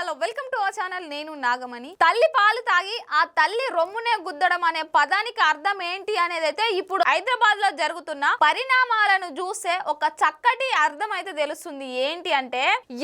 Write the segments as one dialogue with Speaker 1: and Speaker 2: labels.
Speaker 1: Hello welcome to our channel. నేను నాగమణి. తల్లి పాలు తాగి ఆ తల్లి రొమ్మునే గుద్దడం అనే పదానికి అర్థం ఏంటి అనేది అయితే ఇప్పుడు హైదరాబాద్ లో జరుగుతున్న పరిణామాలను చూస్తే ఒక చక్కటి అర్థం అయితే తెలుస్తుంది. ఏంటి అంటే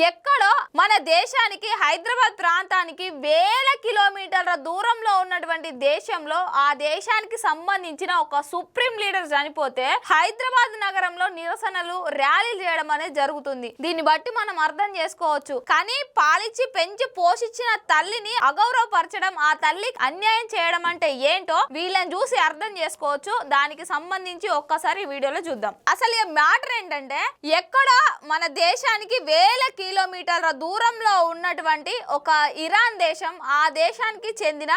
Speaker 1: ఎక్కడో మన దేశానికి హైదరాబాద్ ప్రాంతానికి వేల కిలోమీటర్ల దూరంలో ఉన్నటువంటి దేశంలో ఆ దేశానికి సంబంధించిన ఒక సుప్రీం లీడర్ చనిపోతే హైదరాబాద్ నగరంలో నిరసనలు ర్యాలీలు చేయడం అనేది జరుగుతుంది. దీన్ని బట్టి మనం అర్థం చేసుకోవచ్చు. కానీ పాలిచ్చి పెంచి పోషించిన తల్లిని అగౌరవపరచడం, ఆ తల్లికి అన్యాయం చేయడం అంటే ఏంటో వీళ్ళని చూసి అర్థం చేసుకోవచ్చు. దానికి సంబంధించి ఒక్కసారి వీడియోలో చూద్దాం. అసలు ఈ మ్యాటర్ ఏంటంటే ఎక్కడ మన దేశానికి వేల కిలోమీటర్ల దూరంలో ఉన్నటువంటి ఒక ఇరాన్ దేశం, ఆ దేశానికి చెందిన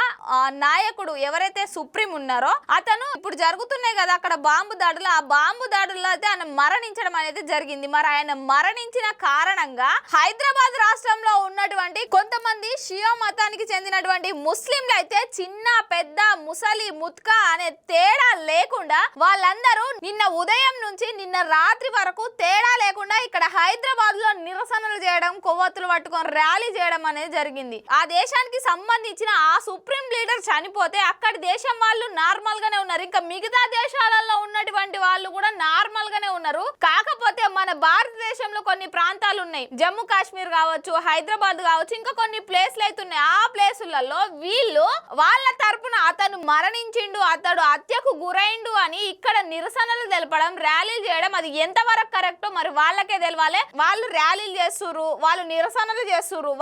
Speaker 1: నాయకుడు ఎవరైతే సుప్రీం ఉన్నారో అతను ఇప్పుడు జరుగుతున్నాయి కదా అక్కడ బాంబు దాడులు, ఆ బాంబు దాడుల్లో అయితే ఆయన మరణించడం అనేది జరిగింది. మరి ఆయన మరణించిన కారణంగా హైదరాబాద్ రాష్ట్రంలో ఉన్నటువంటి కొంతమంది షియా మతానికి చెందినటువంటి ముస్లింలు అయితే చిన్న పెద్ద ముసలి ముత్కా అనే తేడా లేకుండా వాళ్ళందరూ నిన్న ఉదయం నుంచి నిన్న రాత్రి వరకు తేడా లేకుండా ఇక్కడ హైదరాబాద్ లో నిరసనలు చేయడం, కొవ్వొత్తులు పట్టుకొని ర్యాలీ చేయడం అనేది జరిగింది. ఆ దేశానికి సంబంధించిన ఆ సుప్రీం లీడర్ చనిపోతే అక్కడి దేశం వాళ్ళు నార్మల్ గానే ఉన్నారు. ఇంకా మిగతా దేశాలలో ఉన్నటువంటి వాళ్ళు కూడా నార్మల్ గానే ఉన్నారు. కాకపోతే మన భారతదేశంలో కొన్ని ప్రాంతాలు ఉన్నాయి, జమ్మూ కాశ్మీర్ కావచ్చు, హైదరాబాద్ కావచ్చు, ఇంకా కొన్ని ప్లేస్లు అయితే ఉన్నాయి. ఆ ప్లేసులలో వీళ్ళు వాళ్ళ తరపున అతను మరణించిండు, అతడు హత్యకు గురైండు అని ఇక్కడ నిరసనలు తెలపడం, ర్యాలీలు చేయడం అది ఎంతవరకు కరెక్టో మరి వాళ్ళకే తెలవాలి. వాళ్ళు ర్యాలీలు చేస్తుర్రు, వాళ్ళు నిరసనలు చేస్తుర్రు,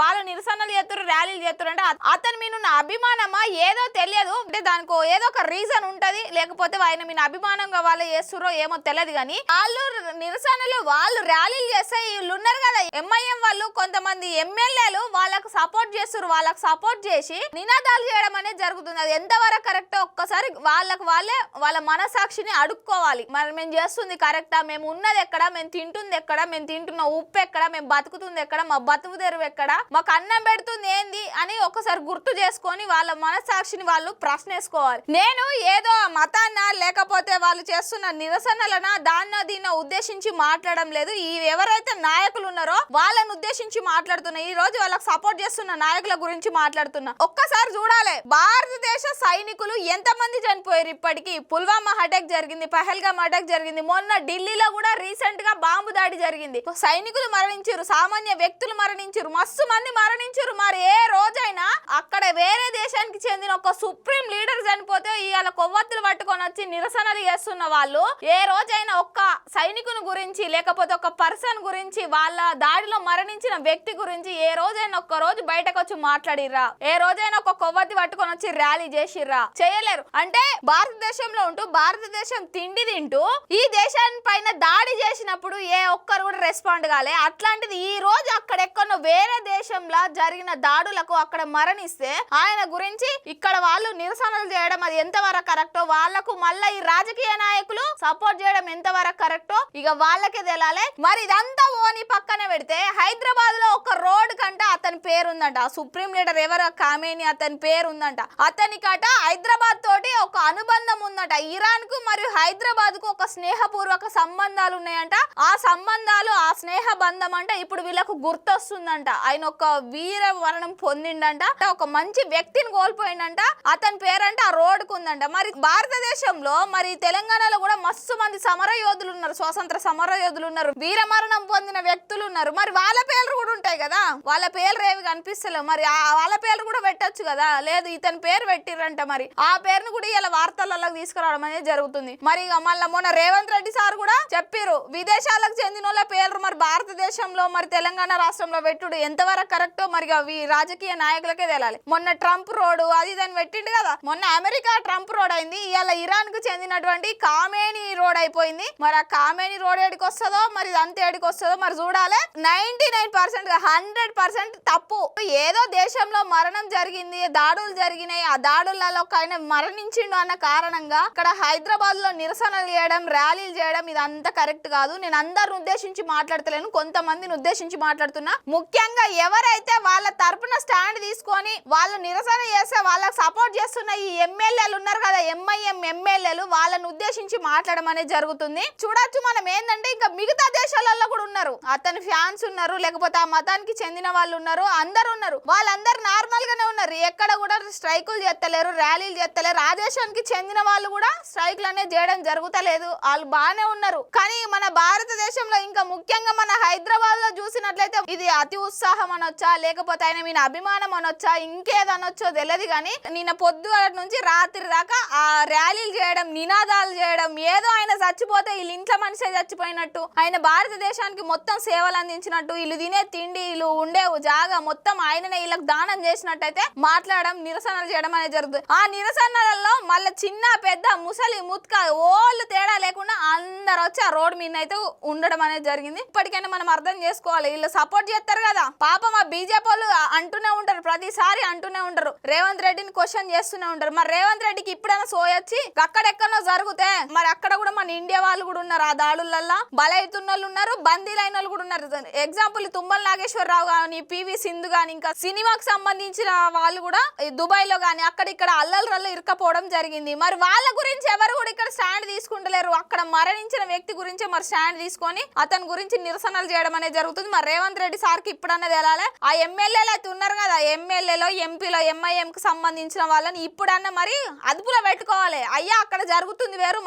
Speaker 1: ర్యాలీలు చేస్తుర్రు అంటే అతని మీద ఉన్న అభిమానమా ఏదో తెలియదు. అంటే దానికి ఏదో ఒక రీజన్ ఉంటది, లేకపోతే ఆయన మీద అభిమానంగా వాళ్ళు చేస్తుర్రో ఏమో తెలియదు. కానీ వాళ్ళు నిరసనలు, వాళ్ళు ర్యాలీలు చేస్తే వీళ్ళు ఉన్నారు కదా ఎంఐఎం వాళ్ళు, కొంతమంది ఎమ్మెల్యేలు వాళ్ళకు సపోర్ట్ చేస్తున్నారు. వాళ్ళకు సపోర్ట్ చేసి నినాదాలు చేయడం అనేది జరుగుతుంది. అది ఎంతవరకు కరెక్టో ఒక్కసారి వాళ్ళకు వాళ్ళే వాళ్ళ మనసాక్షిని అడుక్కోవాలి. మరి మేము చేస్తుంది కరెక్టా, మేము ఉన్నది ఎక్కడ, మేము తింటుంది ఎక్కడ, మేము తింటున్న ఉప్పు ఎక్కడ, మేము బతుకుతుంది ఎక్కడ, మా బతుకు తెరువు ఎక్కడ, మాకు అన్నం పెడుతుంది ఏంది అని ఒకసారి గుర్తు చేసుకొని వాళ్ళ మనసాక్షిని వాళ్ళు ప్రశ్నేసుకోవాలి. నేను ఏదో మతాన్న లేకపోతే వాళ్ళు చేస్తున్న నిరసనలన దాన్న దీన్న ఉద్దేశించి మాట్లాడడం లేదు. ఈ ఎవరైతే నాయకులు ఉన్నారో వాళ్ళని ఉద్దేశించి మాట్లాడుతున్నా. ఈ రోజు వాళ్ళకి సపోర్ట్ చేస్తున్న నాయకుల గురించి మాట్లాడుతున్నా. ఒక్కసారి చూడాలి భారతదేశ సైనికులు ఎంతమంది చనిపోయారు. ఇప్పటికీ పుల్వామా అటాక్ జరిగింది, పహల్గామ్ అటాక్ జరిగింది, మొన్న ఢిల్లీలో కూడా రీసెంట్ గా బాంబు దాడి జరిగింది. సైనికులు మరణించారు, సామాన్య వ్యక్తులు మరణించారు, మస్తు మంది మరణించారు. మరి ఏ రోజైనా అక్కడ వేరే దేశానికి చెందిన ఒక సుప్రీం లీడర్ చనిపోతే ఇవాళ కొవ్వొత్తులు పట్టుకొని వచ్చి నిరసనలు చేస్తున్న వాళ్ళు ఏ రోజైనా ఒక్క సైనికుని గురించి లేకపోతే ఒక పర్సన్ గురించి, వాళ్ళ దాడిలో మరణించిన వ్యక్తి గురించి ఏ రోజైనా ఒక్క రోజు బయటకు వచ్చి మాట్లాడిర్రా? ఏ రోజైనా ఒక కొవ్వొత్తి పట్టుకొని వచ్చి ర్యాలీ చేసిర్రా? చేయలేరు. అంటే భారతదేశంలో ఉంటూ భారతదేశం తిండి తింటూ ఈ దేశాన్ని పైన దాడి చేసినప్పుడు ఏ ఒక్కరు కూడా రెస్పాండ్ కాలే. అట్లాంటిది ఈ రోజు అక్కడెక్కడో వేరే దేశంలో జరిగిన దాడులకు అక్కడ మరణిస్తే ఆయన గురించి ఇక్కడ వాళ్ళు నిరసనలు చేయడం అది ఎంతవరకు కరెక్టో, వాళ్లకు మళ్ళీ ఈ రాజకీయ నాయకులు సపోర్ట్ చేయడం ఎంతవరకు కరెక్టో ఇక వాళ్ళకే తెలాలి. మరి ఇదంతా ఓని పక్కన పెడితే హైదరాబాద్ లో ఒక రోడ్ కంట అతని పేరు ఉందంట. ఆ సుప్రీం లీడర్ ఎవరు కామేని అతని పేరు ఉందంట. అతనికట హైదరాబాద్ తోటి ఒక అనుబంధం ఉందట. ఇరాన్ కు మరియు హైదరాబాద్ కు ఒక స్నేహపూర్వక సంబంధాలు ఉన్నాయంట. ఆ సంబంధాలు, ఆ స్నేహ బంధం అంట ఇప్పుడు వీళ్ళకు గుర్తొస్తుందంట. ఆయన ఒక వీర మరణం పొందిండంట, ఒక మంచి వ్యక్తిని కోల్పోయిందంట. అతని పేరంట ఆ రోడ్కు ఉందంట. మరి భారతదేశంలో మరి తెలంగాణలో కూడా మస్తు మంది సమర యోధులు ఉన్నారు, స్వాతంత్ర సమర యోధులు ఉన్నారు, వీర మరణం పొందిన వ్యక్తులు ఉన్నారు. మరి వాళ్ళ పేర్లు కూడా ఉంటాయి కదా, వాళ్ళ పేర్లు ఏవి కనిపిస్తలేవు. మరి వాళ్ళ పేర్లు కూడా పెట్టొచ్చు కదా. లేదు ఇతని పేరు పెట్టిర్రంట. మరి ఆ పేరును కూడా ఇలా వార్తలలో తీసుకురావడం అనేది జరుగుతుంది. మరి మళ్ళీ మొన్న రేవంత్ రెడ్డి సార్ కూడా చెప్పారు విదేశాలకు చెందిన వాళ్ళ పేర్లు మరి భారతదేశంలో మరి తెలంగాణ రాష్ట్రంలో పెట్టుడు ఎంతవరకు కరెక్టో మరి రాజకీయ నాయకులకే తెలాలి. మొన్న ట్రంప్ రోడ్ అది దాన్ని పెట్టిండు కదా, మొన్న అమెరికా ట్రంప్ రోడ్ అయింది, ఇవాళ ఇరాన్ కు చెందినటువంటి కామేని రోడ్ అయిపోయింది. మరి ఆ కామేని రోడ్ ఏడికి వస్తుందో మరి అంత ఏడికి వస్తుందో మరి చూడాలి. 99% 100% తప్పు. ఏదో దేశంలో మరణం జరిగింది, దాడులు జరిగినాయి, ఆ దాడులలో ఆయన మరణించిండు అన్న కారణంగా ఇక్కడ హైదరాబాద్ లో నిరసనలు చేయడం, ర్యాలీలు చేయడం ఇదంతా కరెక్ట్ కాదు. నేను అందరిని ఉద్దేశించి మాట్లాడతలేను, కొంతమందిని ఉద్దేశించి మాట్లాడుతున్నా. ముఖ్యంగా ఎవరైతే వాళ్ళ తరపున స్టాండ్ తీసుకొని వాళ్ళు నిరసన చేస్తే వాళ్ళకి సపోర్ట్ చేస్తున్న ఈ ఎమ్మెల్యేలు ఉన్నారు కదా, ఎంఐఎం ఎమ్మెల్యేలు, వాళ్ళని ఉద్దేశించి మాట్లాడడం అనేది జరుగుతుంది. చూడొచ్చు మనం ఏంటంటే ఇంకా మిగతా దేశాలలో కూడా ఉన్నారు, అతని ఫ్యాన్స్ ఉన్నారు, లేకపోతే ఆ మతానికి చెందిన వాళ్ళు ఉన్నారు, అందరు ఉన్నారు, వాళ్ళందరూ నార్మల్ గానే ఉన్నారు, ఎక్కడ కూడా స్ట్రైకులు చేస్తలేరు, ర్యాలీలు చేస్తలేరు. ఆ దేశానికి చెందిన వాళ్ళు కూడా స్ట్రైక్లు అనేది చేయడం జరుగుతలేదు, వాళ్ళు బాగానే ఉన్నారు. కానీ మన భారతదేశంలో ఇంకా ముఖ్యంగా మన హైదరాబాద్ లో చూసినట్లయితే ఇది అతి ఉత్సాహం అనొచ్చా, లేకపోతే ఆయన మీద అభిమానం అనొచ్చా, ఇంకేదనొచ్చో తెలియదు. కానీ నిన్న పొద్దుగల నుంచి రాత్రి దాకా ఆ ర్యాలీలు చేయడం, నినాదాలు చేయడం, ఏదో ఆయన చచ్చిపోతే వీళ్ళు ఇంట్లో మనిషే చచ్చిపోయినట్టు, ఆయన భారతదేశానికి మొత్తం సేవలు అందించినట్టు, వీళ్ళు తినే తిండి, వీళ్ళు ఉండే జాగా మొత్తం ఆయననే వీళ్ళకి దానం చేసినట్టయితే మాట్లాడడం, నిరసనలు చేయడం అనేది జరుగుతుంది. ఆ నిరసనలలో మళ్ళీ చిన్న పెద్ద ముసలి ముత్క ఓళ్ళు తేడా లేకుండా అందరు వచ్చి ఆ రోడ్డు మీద అయితే ఉండడం అనేది జరిగింది. ఇప్పటికైనా మనం అర్థం చేసుకోవాలి, వీళ్ళు సపోర్ట్ చేస్తారు కదా, పాపం ఆ బీజేపీ వాళ్ళు అంటూనే ఉంటారు, ప్రతిసారి అంటూనే ఉంటారు, రేవంత్ రెడ్డిని క్వశ్చన్ చేస్తూనే ఉంటారు. మరి రేవంత్ రెడ్డికి ఇప్పుడైనా సోయొచ్చి అక్కడెక్కడో జరిగితే మరి అక్కడ కూడా మన ఇండియా వాళ్ళు కూడా ఉన్నారు, ఆ దాడులల్లో బలైతున్న వాళ్ళు ఉన్నారు, బందీలైన వాళ్ళు కూడా ఉన్నారు. ఎగ్జాంపుల్ తుమ్మల నాగేశ్వరరావు కానీ, పివి సింధు కానీ, ఇంకా సినిమాకి సంబంధించిన వాళ్ళు కూడా దుబాయ్ లో కానీ అక్కడిక్కడ అల్లర్లలో ఇరుకపోవడం జరిగింది. మరి వాళ్ళ గురించి ఎవరు కూడా ఇక్కడ స్టాండ్ తీసుకుంటలేరు. అక్కడ మరణించిన వ్యక్తి గురించి మరి స్టాండ్ తీసుకొని అతని గురించి నిరసనలు చేయడం అనేది జరుగుతుంది. మరి రేవంత్ రెడ్డి సార్కి ఇప్పుడన్నది వెళ్ళాలి. ఆ ఎమ్మెల్యేలు అయితే ఉన్నారు కదా, ఎమ్మెల్యేలో ఎంపీలో ఎంఐఎం కి సంబంధించిన వాళ్ళని ఇప్పుడన్నా మరి అదుపులో పెట్టుకోవాలి. అయ్యా అక్కడ జరుగుతుంది వేరు,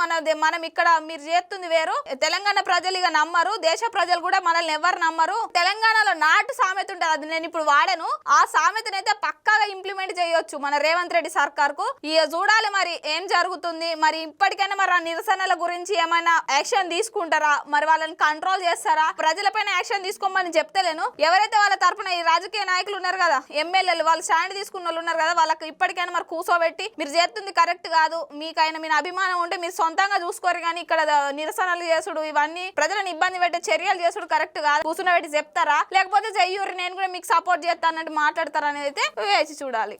Speaker 1: మనం ఇక్కడ మీరు చేస్తుంది వేరు. తెలంగాణ ప్రజలు ఇక నమ్మరు, దేశ ప్రజలు కూడా మనల్ని ఎవరు నమ్మరు. తెలంగాణలో నాటు సామెత ఉంటుంది, అది నేను ఇప్పుడు వాడాను, ఆ సామెతను అయితే పక్కాగా ఇంప్లిమెంట్ చేయొచ్చు మన రేవంత్ రెడ్డి సర్కార్ కు. ఇక చూడాలి మరి ఏం జరుగుతుంది. మరి ఇప్పటికైనా మరి ఆ నిరసనల గురించి ఏమైనా యాక్షన్ తీసుకుంటారా, మరి వాళ్ళని కంట్రోల్ చేస్తారా, ప్రజలపైన యాక్షన్ తీసుకోమని చెప్తలేను. ఎవరైతే వాళ్ళ తరపున ఈ రాజకీయ నాయకులు ఉన్నారు కదా, ఎమ్మెల్యేలు, వాళ్ళు స్టాండ్ తీసుకున్న వాళ్ళు ఉన్నారు కదా, వాళ్ళకి ఇప్పటికైనా మరి కూర్చోబెట్టి మీరు చేస్తుంది కరెక్ట్ కాదు, మీకైనా మీ అభిమానం ఉంటే మీరు సొంతంగా చూసుకోరు, కానీ ఇక్కడ నిరసనలు చేసుడు ఇవన్నీ ప్రజలను ఇబ్బంది పెట్టే చర్యలు చేసుడు కరెక్ట్ కాదు, కూర్చుని పెట్టి చెప్తారా, లేకపోతే చెయ్యూరి నేను కూడా మీకు సపోర్ట్ చేస్తా అన్నట్టు మాట్లాడతారా అనేది అయితే వేచి చూడాలి.